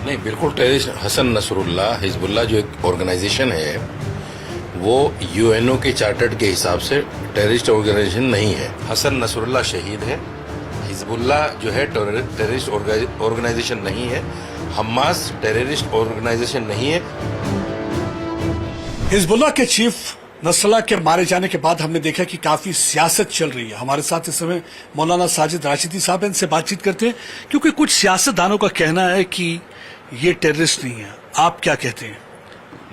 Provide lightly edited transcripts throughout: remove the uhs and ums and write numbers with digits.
नहीं, बिल्कुल terrorist Hasan Nasrallah Hezbollah जो एक ऑर्गेनाइजेशन है वो यूएनओ के चार्टर्ड के हिसाब से टेररिस्ट ऑर्गेनाइजेशन नहीं है। हसन नसरुल्लाह शहीद है। हिजबुल्लाह जो है टेररिस्ट ऑर्गेनाइजेशन नहीं है। हमास टेररिस्ट ऑर्गेनाइजेशन नहीं है। हिजबुल्लाह के चीफ नसरुल्लाह के मारे जाने के बाद हमने देखा कि काफी सियासत चल रही है। हमारे साथ इस समय मौलाना साजिद राशिदी साहब हैं, इनसे बातचीत करते हैं क्योंकि कुछ सियासतदानों का कहना है कि ये टेररिस्ट नहीं है। आप क्या कहते हैं?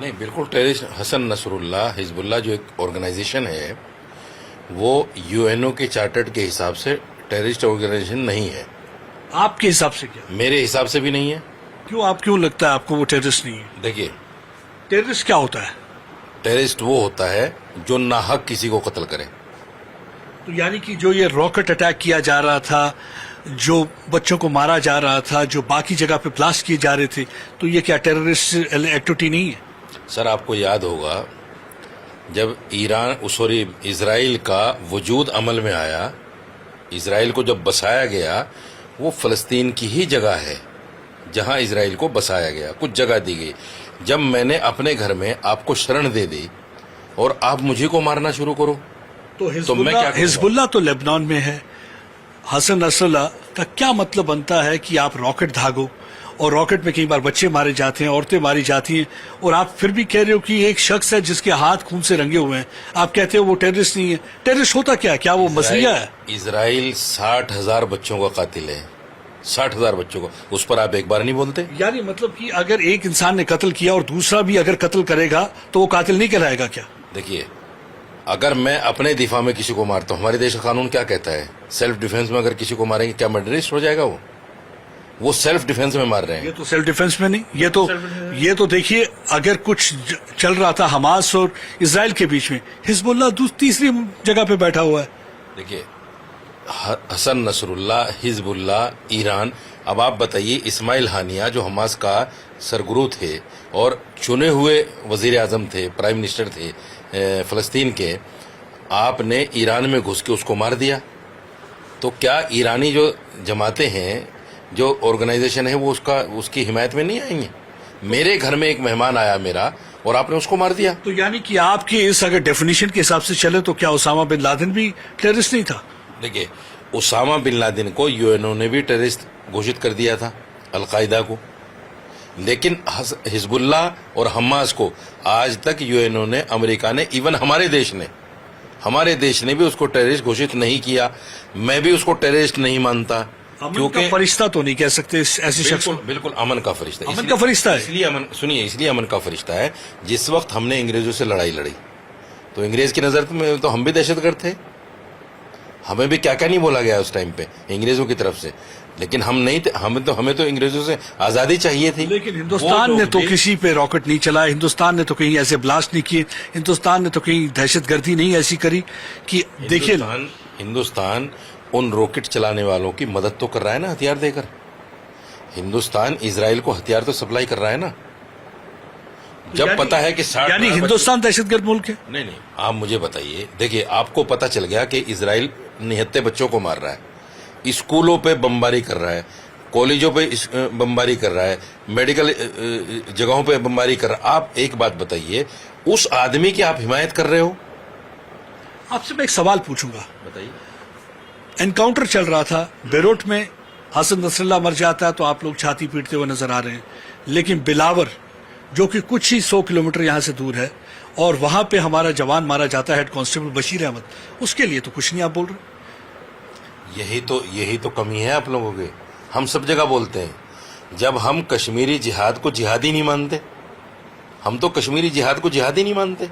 नहीं, बिल्कुल टेररिस्ट हसन नसरुल्लाह हिजबुल्लाह जो एक ऑर्गेनाइजेशन है वो यूएनओ के चार्टर्ड के हिसाब से टेररिस्ट ऑर्गेनाइजेशन नहीं है। आपके हिसाब से क्या? मेरे हिसाब से भी नहीं है। क्यों लगता है आपको वो टेररिस्ट नहीं है? देखिए, टेररिस्ट क्या होता है? टेररिस्ट वो होता है जो नाहक किसी को कत्ल करे। तो यानी कि जो ये रॉकेट अटैक किया जा रहा था, जो बच्चों को मारा जा रहा था, जो बाकी जगह पे ब्लास्ट किए जा रहे थे, तो ये क्या टेररिस्ट एक्टिविटी नहीं है? सर, आपको याद होगा जब इजराइल का वजूद अमल में आया, इजराइल को जब बसाया गया, वो फलस्तीन की ही जगह है जहां इजराइल को बसाया गया, कुछ जगह दी गई। जब मैंने अपने घर में आपको शरण दे दी और आप मुझे को मारना शुरू करो तो मैं क्या हिजबुल्लाह तो लेबनान में है। हसन नसरुल्लाह का क्या मतलब बनता है कि आप रॉकेट दागो, और रॉकेट में कई बार बच्चे मारे जाते हैं, औरतें मारी जाती हैं, और आप फिर भी कह रहे हो कि एक शख्स है जिसके हाथ खून से रंगे हुए हैं, आप कहते हो वो टेररिस्ट नहीं है। टेररिस्ट होता क्या वो मसलिया है? इजराइल 60,000 बच्चों का कातिल है। 60,000 बच्चों को, उस पर आप एक बार नहीं बोलते? यानी मतलब कि अगर एक इंसान ने कत्ल किया और दूसरा भी अगर कत्ल करेगा तो वो कातिल नहीं कहलाएगा क्या? देखिए, अगर मैं अपने दिफा में किसी को मारता हूं, हमारे देश का कानून क्या कहता है? सेल्फ डिफेंस में अगर किसी को मारेंगे क्या मर्डरिस्ट हो जाएगा? वो सेल्फ डिफेंस में मार रहे हैं। ये तो सेल्फ डिफेंस में नहीं, ये तो देखिए, अगर कुछ चल रहा था हमास और इजराइल के बीच में, हिजबुल्लाह तीसरी जगह पे बैठा हुआ है। देखिए, हसन नसरुल्लाह हिजबुल्लाह ईरान। अब आप बताइए, इस्माइल हानिया जो हमास का सरगुरु थे और चुने हुए वजीर आजम थे, प्राइम मिनिस्टर थे फलस्तीन के, आपने ईरान में घुस के उसको मार दिया। तो क्या ईरानी जो जमाते हैं, जो ऑर्गेनाइजेशन है, वो उसकी हिमायत में नहीं आएंगे? मेरे घर में एक मेहमान आया मेरा और आपने उसको मार दिया। तो यानी कि आपके इस अगर डेफिनेशन के हिसाब से चले तो क्या उसामा बिन लादेन भी टेररिस्ट नहीं था? देखिए, उसामा बिन लादेन को यूएनओ ने भी टेररिस्ट घोषित कर दिया था, अलकायदा को, लेकिन हिजबुल्लाह और हमास को आज तक यूएनओ ने, अमेरिका ने, इवन हमारे देश ने भी उसको टेररिस्ट घोषित नहीं किया। मैं भी उसको टेररिस्ट नहीं मानता, क्योंकि फरिश्ता तो नहीं कह सकते ऐसे शख्स। बिल्कुल अमन का फरिश्ता। अमन का फरिश्ता है। इसलिए अमन का फरिश्ता है। जिस वक्त हमने अंग्रेजों से लड़ाई लड़ी तो अंग्रेज की नजर में तो हम भी दहशतगर्द थे। हमें भी क्या क्या नहीं बोला गया उस टाइम पे अंग्रेजों की तरफ से, लेकिन हम नहीं थे। हमें तो अंग्रेजों से आजादी चाहिए थी। लेकिन हिंदुस्तान ने तो किसी पे रॉकेट नहीं चलाया, हिंदुस्तान ने तो कहीं ऐसे ब्लास्ट नहीं किए, हिंदुस्तान ने तो कहीं दहशतगर्दी नहीं ऐसी करी कि देखिए, हिंदुस्तान उन रॉकेट चलाने वालों की मदद तो कर रहा है ना, हथियार देकर। हिंदुस्तान इजराइल को हथियार तो सप्लाई कर ररा है ना। जब पता है कि यानी हिंदुस्तान दहशतगर्द मुल्क है? नहीं, आप मुझे बताइए। देखिए, आपको पता चल गया कि इजराइल निहत्ते बच्चों को मार रहा है, स्कूलों पे बमबारी कर रहा है, कॉलेजों पे बमबारी कर रहा है, मेडिकल जगहों पे बमबारी कर रहा है। आप एक बात बताइए, उस आदमी की आप हिमायत कर रहे हो? आपसे मैं एक सवाल पूछूंगा। बताइए। एनकाउंटर चल रहा था बेरूट में, हसन नसरुल्लाह मर जाता है तो आप लोग छाती पीटते हुए नजर आ रहे हैं, लेकिन बिलावर जो कि कुछ ही 100 किलोमीटर यहां से दूर है और वहां पे हमारा जवान मारा जाता है, हेड कांस्टेबल बशीर अहमद, उसके लिए तो कुछ नहीं आप बोल रहे। यही तो कमी है आप लोगों के। हम सब जगह बोलते हैं, जब हम कश्मीरी जिहाद को जिहाद ही नहीं मानते। हम तो कश्मीरी जिहाद को जिहाद ही नहीं मानते।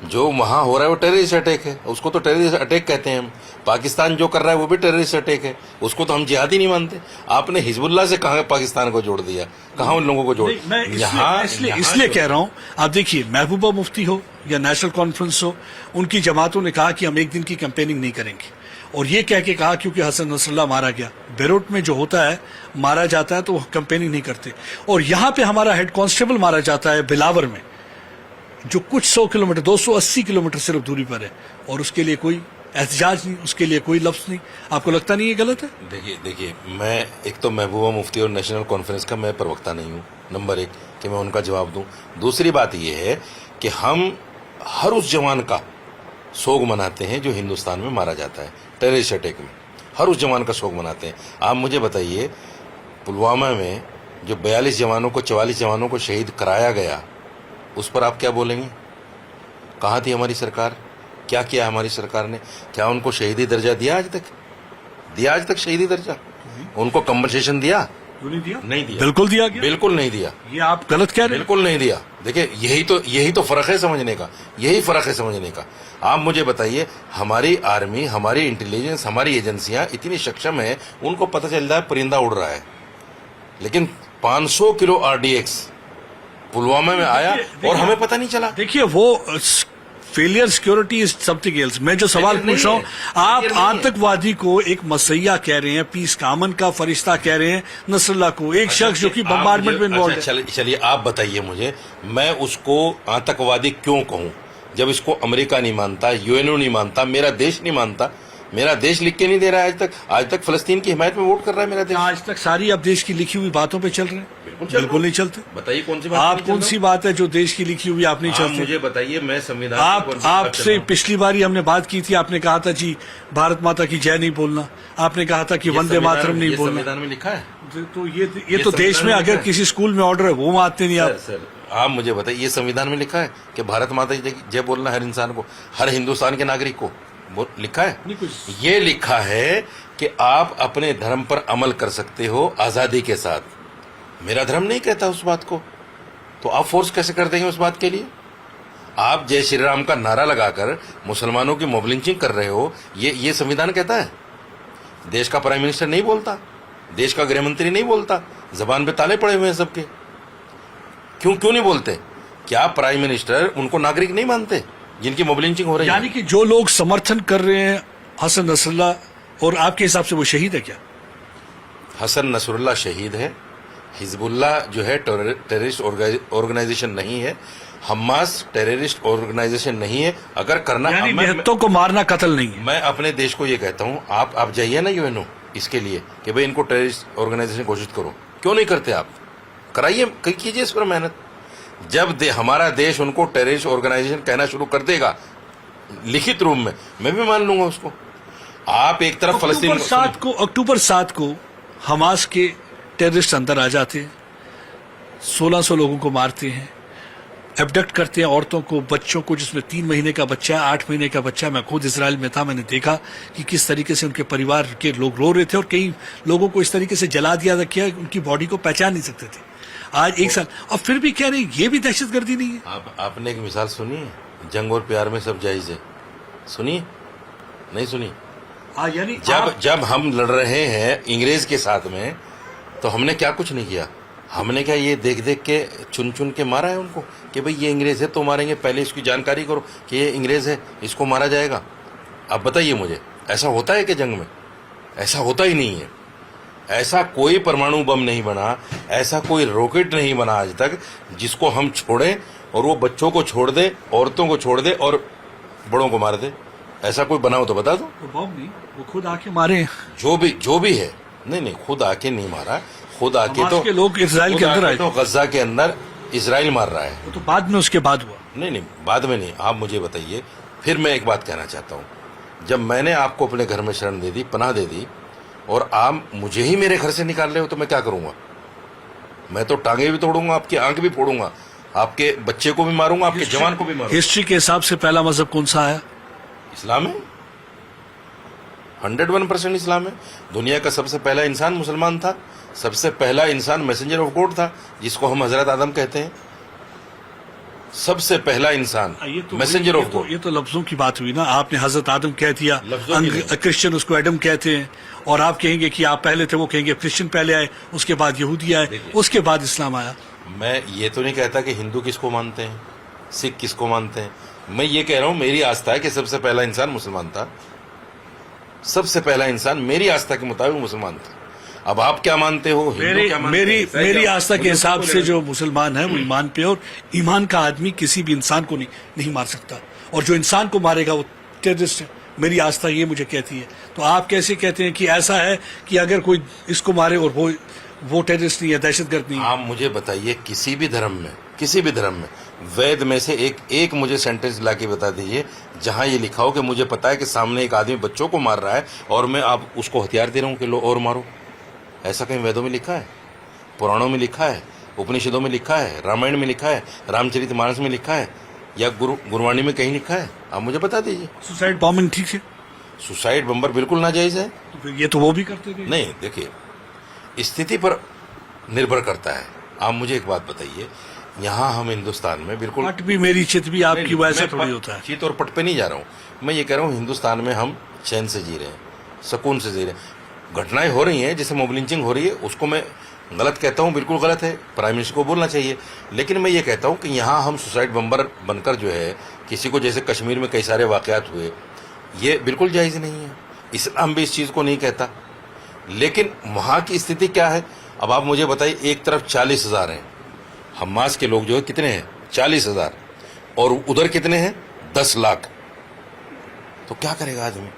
जो वहां हो रहा है वो टेररिस्ट अटैक है, उसको तो टेररिस्ट अटैक कहते हैं हम। पाकिस्तान जो कर रहा है वो भी टेररिस्ट अटैक है, उसको तो हम जिहाद ही नहीं मानते। आपने हिजबुल्लाह से कहां पाकिस्तान को जोड़ दिया, कहां उन लोगों को जोड़? इसलिए कह रहा हूं, आप देखिए, महबूबा मुफ्ती हो या नेशनल कॉन्फ्रेंस हो, उनकी जमातों ने कहा कि हम एक दिन की कैंपेनिंग नहीं करेंगे, और ये कह के कहा क्योंकि हसन नसरुल्लाह मारा गया। बेरूट में जो होता है, मारा जाता है तो वो कैंपेनिंग नहीं करते, और यहां पे हमारा हेड कांस्टेबल मारा जाता है बिलावर में, जो कुछ 100 किलोमीटर, 280 किलोमीटर सिर्फ दूरी पर है, और उसके लिए कोई एहतजाज नहीं, उसके लिए कोई लफ्ज नहीं। आपको लगता नहीं ये गलत है? देखिए मैं एक तो महबूबा मुफ्ती और नेशनल कॉन्फ्रेंस का मैं प्रवक्ता नहीं हूँ, नंबर एक, कि मैं उनका जवाब दूं। दूसरी बात यह है कि हम हर उस जवान का सोग मनाते हैं जो हिंदुस्तान में मारा जाता है टेररिस्ट अटैक में, हर उस जवान का शोक मनाते हैं। आप मुझे बताइए, पुलवामा में जो 42 जवानों को 44 जवानों को शहीद कराया गया, उस पर आप क्या बोलेंगे? कहाँ थी हमारी सरकार? क्या किया हमारी सरकार ने? क्या उनको शहीदी दर्जा दिया आज तक? दिया आज तक शहीदी दर्जा? उनको कंपनसेशन दिया? क्यों नहीं दिया? नहीं दिया। बिल्कुल दिया गया। बिल्कुल नहीं दिया। ये आप गलत कह रहे हैं। बिल्कुल नहीं दिया। देखिए यही तो फर्क है समझने का, यही फर्क है समझने का। आप मुझे बताइए, हमारी आर्मी, हमारी इंटेलिजेंस, हमारी एजेंसियां इतनी सक्षम है, उनको पता चल रहा है परिंदा उड़ रहा है, लेकिन 500 किलो आरडीएक्स पुलवामा में आया और हमें पता नहीं चला। देखिए वो failure security is something else. मैं जो सवाल पूछ रहा हूँ, आप आतंकवादी को एक मसैया कह रहे हैं, पीस का अमन का फरिश्ता कह रहे हैं, नसरुल्लाह को एक शख्स जो कि बम्बार्डमेंट में इन्वॉल्व है। चलिए आप बताइए मुझे, मैं उसको आतंकवादी क्यों कहूं जब इसको अमेरिका नहीं मानता, यूएनओ नहीं मानता, मेरा देश नहीं मानता? मेरा देश लिख के नहीं दे रहा है आज तक फलस्तीन की हिमायत में वोट कर रहा है मेरा देश। आज तक सारी आप देश की लिखी हुई बातों पे चल रहे हैं? बिल्कुल नहीं चलते। बताइए कौन सी बात? आप कौन सी बात है जो देश की लिखी हुई आप नहीं चलते? मुझे बताइए, मैं संविधान आपसे पिछली बारी हमने बात की थी, आपने कहा था जी भारत माता की जय नहीं बोलना, आपने कहा था कि वंदे मातरम नहीं बोलना। संविधान में लिखा है। तो ये तो देश में अगर किसी स्कूल में ऑर्डर है वो मानते नहीं आप। सर आप मुझे बताइए, ये संविधान में लिखा है कि भारत माता की जय बोलना हर इंसान को, हर हिंदुस्तान के नागरिक को लिखा है? ये लिखा है कि आप अपने धर्म पर अमल कर सकते हो आजादी के साथ। मेरा धर्म नहीं कहता उस बात को, तो आप फोर्स कैसे कर देंगे उस बात के लिए? आप जय श्री राम का नारा लगाकर मुसलमानों की मॉब लिंचिंग कर रहे हो, ये संविधान कहता है? देश का प्राइम मिनिस्टर नहीं बोलता, देश का गृह मंत्री नहीं बोलता, जबान पे ताले पड़े हुए हैं सबके। क्यों नहीं बोलते? क्या प्राइम मिनिस्टर उनको नागरिक नहीं मानते जिनकी मॉब लिंचिंग हो रही है? यानी कि जो लोग समर्थन कर रहे हैं हसन नसरुल्लाह, और आपके हिसाब से वो शहीद है क्या? हसन नसरुल्लाह शहीद है। हिजबुल्लाह जो है टेररिस्ट ऑर्गेनाइजेशन नहीं है, हमास टेररिस्ट ऑर्गेनाइजेशन नहीं है। अगर करना, यानी निहत्तों को मारना कत्ल नहीं है। मैं अपने देश को ये कहता हूं, आप जाइए ना यूएनओ इसके लिए कि भाई इनको टेररिस्ट ऑर्गेनाइजेशन घोषित करो। क्यों नहीं करते आप? कराइए, कीजिए इस पर मेहनत। जब हमारा देश उनको टेररिस्ट ऑर्गेनाइजेशन कहना शुरू कर देगा लिखित रूप में, मैं भी मान लूंगा उसको। आप एक तरफ फलस्तीन अक्टूबर 7 को हमास के टेररिस्ट अंदर आ जाते हैं, 1600 लोगों को मारते हैं, एबडक्ट करते हैं औरतों को, बच्चों को, जिसमें 3 महीने का बच्चा है, 8 महीने का बच्चा है। मैं खुद इजराइल में था, मैंने देखा कि किस तरीके से उनके परिवार के लोग रो रहे थे, और कई लोगों को इस तरीके से जला दिया किया, उनकी बॉडी को पहचान नहीं सकते थे। आज 1 साल, और फिर भी कह रहे हैं ये भी दहशतगर्दी नहीं है। आपने एक मिसाल सुनी है, जंग और प्यार में सब जायज है? सुनिए, नहीं सुनी? यानी जब हम लड़ रहे हैं इंग्रेज के साथ में, तो हमने क्या कुछ नहीं किया। हमने क्या ये देख देख के चुन चुन के मारा है उनको कि भाई ये इंग्रेज है तो मारेंगे? पहले इसकी जानकारी करो कि ये इंग्रेज है, इसको मारा जाएगा। अब बताइए मुझे, ऐसा होता है कि जंग में? ऐसा होता ही नहीं है। ऐसा कोई परमाणु बम नहीं बना, ऐसा कोई रॉकेट नहीं बना आज तक जिसको हम छोड़ें और वो बच्चों को छोड़ दे, औरतों को छोड़ दे और बड़ों को मार दे। ऐसा कोई बनाओ तो बता दो। बम नहीं, वो खुद आके मारे। जो भी है, नहीं खुद आके नहीं मारा, खुद आके तो के लोग इजराइल के अंदर आए, तो गजा के अंदर इजराइल मार रहा है। वो तो बाद में, उसके बाद हुआ। नहीं बाद में नहीं। आप मुझे बताइए, फिर मैं एक बात कहना चाहता हूँ, जब मैंने आपको अपने घर में शरण दे दी, पनाह दे दी, और आप मुझे ही मेरे घर से निकाल रहे हो, तो मैं क्या करूंगा? मैं तो टांगे भी तोड़ूंगा, आपकी आंख भी फोड़ूंगा, आपके बच्चे को भी मारूंगा, आपके जवान को भी मारूंगा। हिस्ट्री के हिसाब से पहला मजहब कौन सा आया? इस्लाम है। 101% इस्लाम है। दुनिया का सबसे पहला इंसान मुसलमान था, सबसे पहला इंसान मैसेंजर ऑफ गॉड था, जिसको हम हजरत आदम कहते हैं। सबसे पहला इंसान मैसेंजर ऑफ गॉड। ये तो लफ्जों की बात हुई ना, आपने हजरत आदम कह दिया, क्रिश्चियन उसको एडम कहते हैं, और आप कहेंगे कि आप पहले थे, वो कहेंगे क्रिश्चियन पहले आए, उसके बाद यहूदी आए, उसके बाद इस्लाम आया। मैं ये तो नहीं कहता कि हिंदू किसको मानते हैं, सिख किसको मानते हैं। मैं ये कह रहा हूं, मेरी आस्था है कि सबसे पहला इंसान मुसलमान था। सबसे पहला इंसान मेरी आस्था के मुताबिक मुसलमान था। अब आप क्या मानते हो? मेरी आस्था के हिसाब से जो मुसलमान है वो ईमान पे, और ईमान का आदमी किसी भी इंसान को नहीं मार सकता, और जो इंसान को मारेगा वो टेररिस्ट है, मेरी आस्था ये मुझे कहती है। तो आप कैसे कहते हैं कि ऐसा है कि अगर कोई इसको मारे और वो टेररिस्ट नहीं है, दहशतगर्द नहीं है? आप मुझे बताइए किसी भी धर्म में वेद में से एक मुझे सेंटेंस लाके बता दीजिए जहां ये लिखा हो कि मुझे पता है कि सामने एक आदमी बच्चों को मार रहा है और मैं आप उसको हथियार दे रहा हूं कि लो और मारो। ऐसा कहीं वेदों में लिखा है, पुराणों में लिखा है, उपनिषदों में लिखा है, रामायण में लिखा है, रामचरितमानस में लिखा है या गुरबाणी में कहीं लिखा है? आप मुझे बता दीजिए। सुसाइड बॉम्बिंग ठीक है, सुसाइड बम्बर बिल्कुल नाजायज है। तो फिर ये तो वो भी करते थे। नहीं, देखिए स्थिति पर निर्भर करता है। आप मुझे एक बात बताइए, यहाँ हम हिंदुस्तान में बिल्कुल पट भी मेरी चित भी आपकी, वैसा थोड़ी होता है। चित और पट पे नहीं जा रहा हूँ मैं, ये कह रहा हूँ हिंदुस्तान में हम चैन से जी रहे हैं, सुकून से जी रहे हैं। घटनाएं हो रही हैं, जैसे मॉब लिंचिंग हो रही है, उसको मैं गलत कहता हूँ, बिल्कुल गलत है, प्राइम मिनिस्टर को बोलना चाहिए। लेकिन मैं ये कहता हूँ कि यहाँ हम सुसाइड बम्बर बनकर जो है किसी को, जैसे कश्मीर में कई सारे वाकयात हुए, ये बिल्कुल जायज़ नहीं है। इस्लाम भी इस चीज़ को नहीं कहता। लेकिन वहाँ की स्थिति क्या है? अब आप मुझे बताइए, एक तरफ 40,000 हैं हमास के लोग, जो है कितने हैं? 40,000, और उधर कितने हैं? 10 लाख। तो क्या करेगा आदमी?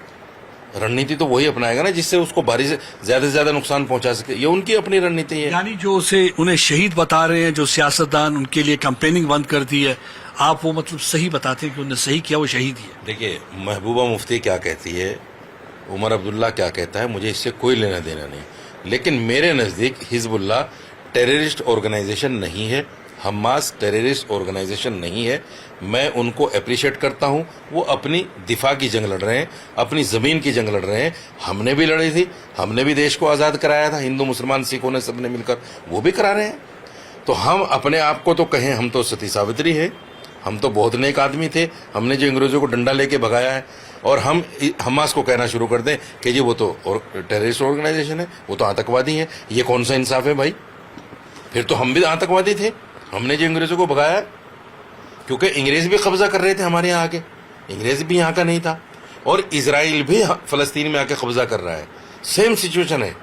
रणनीति तो वही अपनाएगा ना जिससे उसको भारी से ज्यादा नुकसान पहुंचा सके। ये उनकी अपनी रणनीति है। यानी जो उन्हें शहीद बता रहे हैं, जो सियासतदान, उनके लिए कैंपेनिंग बंद कर दी है, आप वो मतलब सही बताते हैं कि उन्होंने सही किया, वो शहीद ही है। देखिए, महबूबा मुफ्ती क्या कहती है, उमर अब्दुल्ला क्या कहता है, मुझे इससे कोई लेना देना नहीं। लेकिन मेरे नज़दीक हिजबुल्लाह टेररिस्ट ऑर्गेनाइजेशन नहीं है, हमास टेररिस्ट ऑर्गेनाइजेशन नहीं है। मैं उनको अप्रिशिएट करता हूं, वो अपनी दिफा की जंग लड़ रहे हैं, अपनी ज़मीन की जंग लड़ रहे हैं। हमने भी लड़ी थी, हमने भी देश को आज़ाद कराया था, हिंदू मुसलमान सिखों ने सबने मिलकर, वो भी करा रहे हैं। तो हम अपने आप को तो कहें, हम तो सती सावित्री है, हम तो बहुत नेक आदमी थे, हमने जो अंग्रेजों को डंडा लेके भगाया है, और हम हमास को कहना शुरू कर दें कि जी वो तो टेररिस्ट ऑर्गेनाइजेशन है, वो तो आतंकवादी है। ये कौन सा इंसाफ है भाई? फिर तो हम भी आतंकवादी थे, हमने जो अंग्रेजों को भगाया, क्योंकि अंग्रेज भी कब्जा कर रहे थे हमारे यहाँ आके, अंग्रेज भी यहाँ का नहीं था, और इजराइल भी फलस्तीन में आके कब्जा कर रहा है, सेम सिचुएशन है।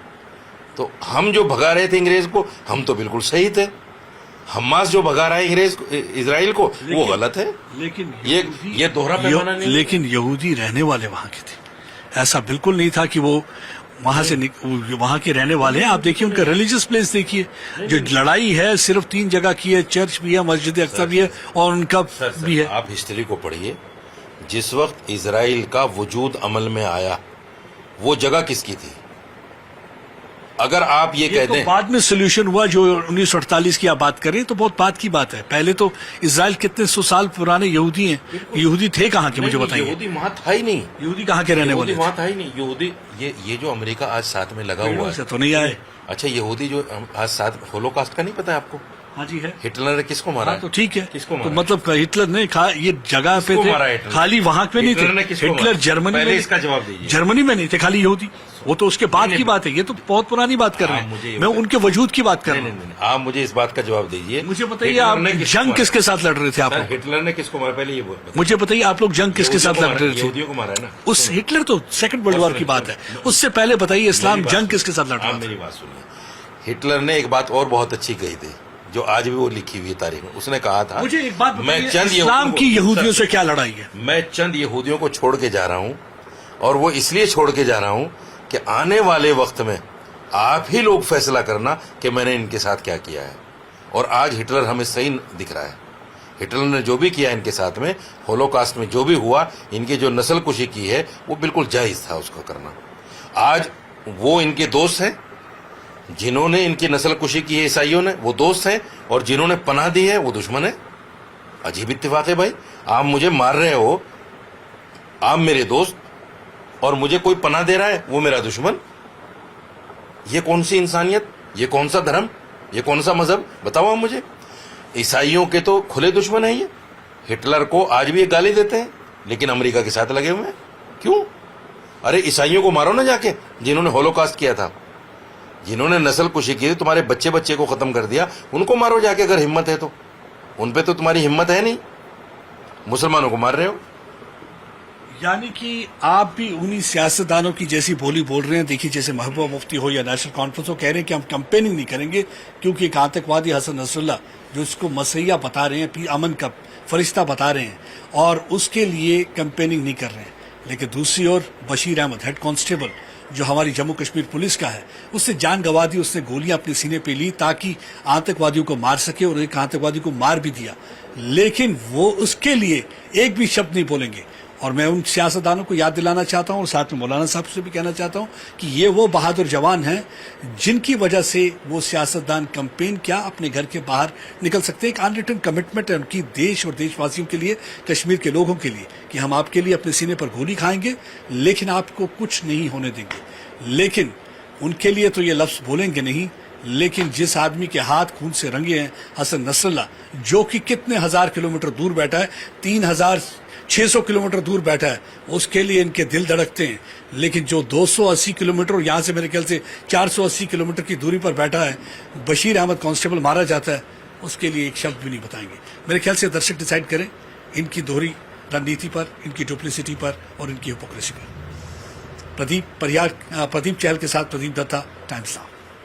तो हम जो भगा रहे थे अंग्रेज को, हम तो बिल्कुल सही थे। हमास जो भगा रहा है अंग्रेज को, इजराइल को, वो गलत है। लेकिन ये दोहरा पैमाना नहीं। लेकिन यहूदी रहने वाले वहां के थे, ऐसा बिल्कुल नहीं था कि वो वहां से वहां के रहने वाले हैं। आप देखिए उनका रिलीजियस प्लेस देखिए, जो लड़ाई है सिर्फ 3 जगह की है, चर्च भी है, मस्जिद अक्सा भी है, और उनका भी है। आप हिस्ट्री को पढ़िए, जिस वक्त इजराइल का वजूद अमल में आया, वो जगह किसकी थी? अगर आप ये कह दें, तो बाद में सोल्यूशन हुआ, जो 1948 की आप बात करें तो बहुत बात की बात है। पहले तो इजराइल कितने 100 साल पुराने यहूदी हैं, यहूदी थे कहाँ के, मुझे बताइए। यहूदी वहां था ही नहीं, यहूदी कहाँ के रहने वाले? वहां था ही नहीं यहूदी। ये जो अमेरिका आज साथ में लगा हुआ है, तो नहीं आए। अच्छा, यहूदी जो आज साथ, होलोकास्ट का नहीं पता है आपको? हाँ जी है। हिटलर ने किसको मारा? तो ठीक है, किसको तो मारा? मतलब हिटलर ने ये जगह पे थे, खाली वहां पे नहीं थे। हिटलर जर्मनी पहले में, इसका जवाब दीजिए। जर्मनी में नहीं थे खाली यहूदी, वो तो उसके बाद की बात है। ये तो बहुत पुरानी बात कर रहे हैं, मैं उनके वजूद की बात कर रहा हूँ। आप मुझे इस बात का जवाब दीजिए। मुझे बताइए, आप जंग किसके साथ लड़ रहे थे? आप हिटलर ने किसको मारा? पहले ये मुझे बताइए, आप लोग जंग किसके साथ लड़ रहे थे? यहूदियों को मारा है ना। उस हिटलर तो सेकंड वर्ल्ड वॉर की बात है, उससे पहले बताइए इस्लाम जंग किसके साथ लड़ रहा था? मेरी बात सुनिए, हिटलर ने एक बात और बहुत अच्छी कही थी, जो आज भी वो लिखी हुई है तारीख में। उसने कहा था, मुझे एक बात मैं चंद इस्लाम की यहूदियों से क्या लड़ाई है? मैं चंद यहूदियों को छोड़ के जा रहा हूं, और वो इसलिए छोड़ के जा रहा हूं कि आने वाले वक्त में आप ही लोग फैसला करना कि मैंने इनके साथ क्या किया है। और आज हिटलर हमें सही दिख रहा है। हिटलर ने जो भी किया इनके साथ में, होलोकास्ट में जो भी हुआ, इनकी जो नस्ल कुशी की है, वो बिल्कुल जायज था उसको करना। आज वो इनके दोस्त हैं, जिन्होंने इनकी नस्ल कुशी की है ईसाइयों ने, वो दोस्त हैं, और जिन्होंने पनाह दी है वो दुश्मन है। अजीब इत्तेफाक है भाई, आप मुझे मार रहे हो, आप मेरे दोस्त, और मुझे कोई पनाह दे रहा है, वो मेरा दुश्मन। ये कौन सी इंसानियत, ये कौन सा धर्म, ये कौन सा मजहब, बताओ आप मुझे। ईसाइयों के तो खुले दुश्मन है ये। हिटलर को आज भी ये गाली देते हैं, लेकिन अमेरिका के साथ लगे हुए हैं। क्यों? अरे ईसाइयों को मारो ना जाके, जिन्होंने होलोकास्ट किया था, जिन्होंने नस्ल कुशी की, तुम्हारे बच्चे बच्चे को खत्म कर दिया, उनको मारो जाके अगर हिम्मत है तो। उन पे तो तुम्हारी हिम्मत है नहीं, मुसलमानों को मार रहे हो। यानी कि आप भी उन्हीं सियासतदानों की जैसी बोली बोल रहे हैं। देखिए, जैसे महबूबा मुफ्ती हो या नेशनल कॉन्फ्रेंस हो, कह रहे हैं कि हम कैंपेनिंग नहीं करेंगे क्योंकि एक आतंकवादी हसन नसरुल्लाह, जो इसको मसीहा बता रहे हैं, अमन का फरिश्ता बता रहे हैं, और उसके लिए कैंपेनिंग नहीं कर रहे हैं। लेकिन दूसरी ओर बशीर अहमद हेड कांस्टेबल जो हमारी जम्मू कश्मीर पुलिस का है, उसने जान गंवा दी, उसने गोलियां अपने सीने पे ली ताकि आतंकवादियों को मार सके, और एक आतंकवादी को मार भी दिया, लेकिन वो उसके लिए एक भी शब्द नहीं बोलेंगे। और मैं उन सियासतदानों को याद दिलाना चाहता हूं और साथ में मौलाना साहब से भी कहना चाहता हूं कि ये वो बहादुर जवान हैं जिनकी वजह से वो सियासतदान कैंपेन क्या अपने घर के बाहर निकल सकते हैं। एक अनरिटन कमिटमेंट है उनकी देश और देशवासियों के लिए, कश्मीर के लोगों के लिए, कि हम आपके लिए अपने सीने पर गोली खाएंगे लेकिन आपको कुछ नहीं होने देंगे। लेकिन उनके लिए तो ये लफ्ज बोलेंगे नहीं, लेकिन जिस आदमी के हाथ खून से रंगे हैं, हसन नसरुल्लाह, जो कि कितने हजार किलोमीटर दूर बैठा है, 3600 किलोमीटर दूर बैठा है, उसके लिए इनके दिल धड़कते हैं। लेकिन जो 280 किलोमीटर और यहां से मेरे ख्याल से 480 किलोमीटर की दूरी पर बैठा है, बशीर अहमद कांस्टेबल मारा जाता है, उसके लिए एक शब्द भी नहीं बताएंगे। मेरे ख्याल से दर्शक डिसाइड करें इनकी दोहरी रणनीति पर, इनकी डुप्लिसिटी पर और इनकी हिपोक्रेसी पर। प्रदीप चहल के साथ प्रदीप दत्ता, टाइम्स नाउ।